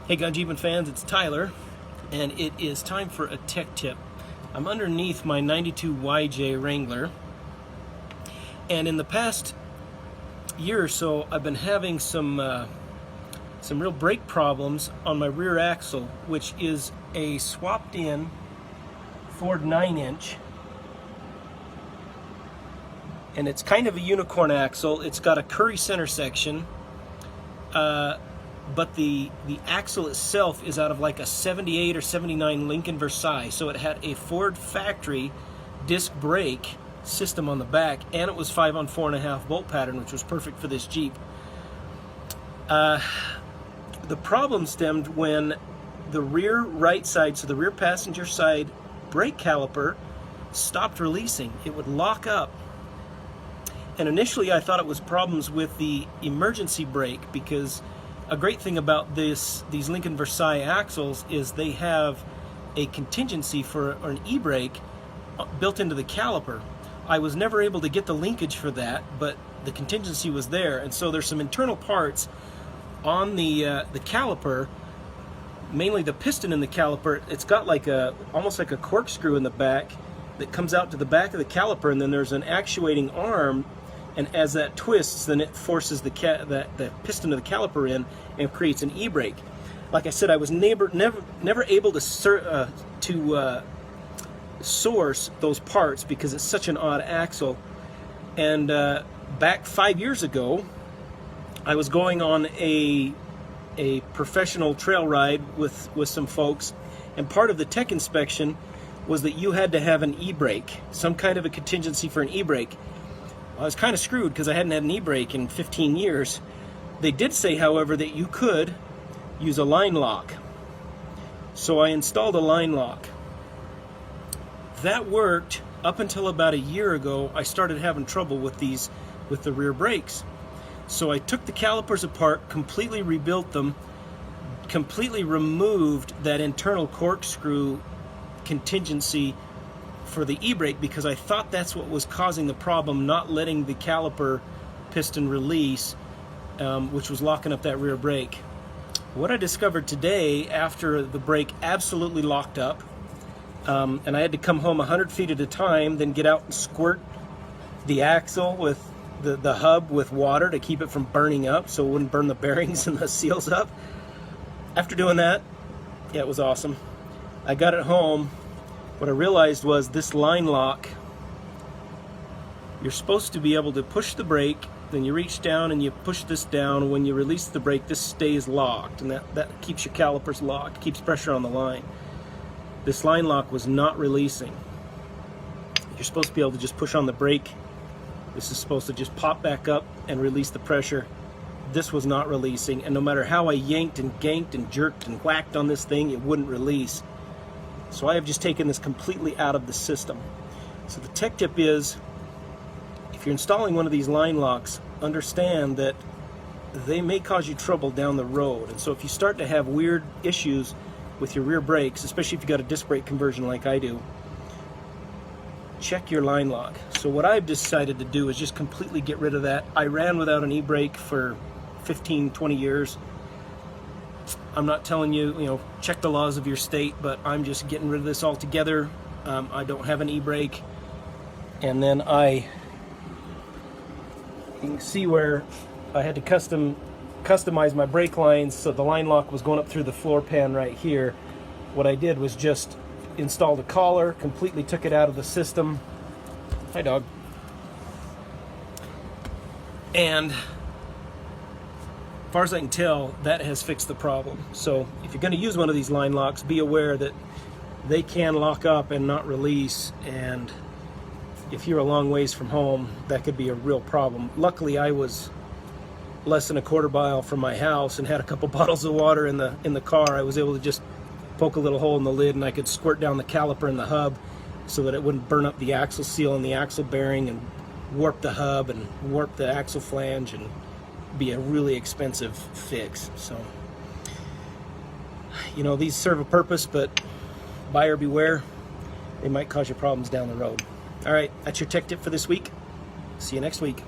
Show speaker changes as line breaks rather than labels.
Hey Gun Jeepin' fans, it's Tyler, and it is time for a tech tip. I'm underneath my 92 YJ Wrangler, and in the past year or so, I've been having some real brake problems on my rear axle, which is a swapped-in Ford 9-inch, and it's kind of a unicorn axle. It's got a Curry center section. But the axle itself is out of like a 78 or 79 Lincoln Versailles, so it had a Ford factory disc brake system on the back, and it was 5 on 4.5 bolt pattern, which was perfect for this Jeep. The problem stemmed when the rear right side, so the rear passenger side brake caliper, stopped releasing. It would lock up. And initially I thought it was problems with the emergency brake, because a great thing about these Lincoln Versailles axles is they have a contingency for an e-brake built into the caliper. I was never able to get the linkage for that, but the contingency was there, and so there's some internal parts on the caliper, mainly the piston in the caliper. It's got like almost like a corkscrew in the back that comes out to the back of the caliper, and then there's an actuating arm. And as that twists, then it forces the piston of the caliper in and creates an e-brake. Like I said, I was never able to source those parts because it's such an odd axle. And back 5 years ago, I was going on a professional trail ride with some folks, and part of the tech inspection was that you had to have an e-brake, some kind of a contingency for an e-brake. I was kind of screwed because I hadn't had an e-brake in 15 years. They did say, however, that you could use a line lock. So I installed a line lock. That worked up until about a year ago. I started having trouble with the rear brakes. So I took the calipers apart, completely rebuilt them, completely removed that internal corkscrew contingency for the e-brake, because I thought that's what was causing the problem, not letting the caliper piston release, which was locking up that rear brake. What I discovered today, after the brake absolutely locked up, and I had to come home 100 feet at a time, then get out and squirt the axle with the hub with water to keep it from burning up so it wouldn't burn the bearings and the seals up. After doing that, yeah, it was awesome. I got it home. What I realized was this line lock, you're supposed to be able to push the brake, then you reach down and you push this down. When you release the brake, this stays locked, and that keeps your calipers locked, keeps pressure on the line. This line lock was not releasing. You're supposed to be able to just push on the brake. This is supposed to just pop back up and release the pressure. This was not releasing, and no matter how I yanked and ganked and jerked and whacked on this thing, it wouldn't release. So I have just taken this completely out of the system. So the tech tip is, if you're installing one of these line locks, understand that they may cause you trouble down the road. And so if you start to have weird issues with your rear brakes, especially if you've got a disc brake conversion like I do, check your line lock. So what I've decided to do is just completely get rid of that. I ran without an e-brake for 15, 20 years. I'm not telling you, check the laws of your state, but I'm just getting rid of this altogether. I don't have an e-brake. And then you can see where I had to customize my brake lines, so the line lock was going up through the floor pan right here. What I did was just installed a collar, completely took it out of the system. Hi, dog. And as far as I can tell, that has fixed the problem. So if you're going to use one of these line locks, be aware that they can lock up and not release, and if you're a long ways from home, that could be a real problem. Luckily, I was less than a quarter mile from my house and had a couple bottles of water in the car. I was able to just poke a little hole in the lid, and I could squirt down the caliper and the hub so that it wouldn't burn up the axle seal and the axle bearing and warp the hub and warp the axle flange and be a really expensive fix. So, these serve a purpose, but buyer beware. They might cause you problems down the road. All right, that's your tech tip for this week. See you next week.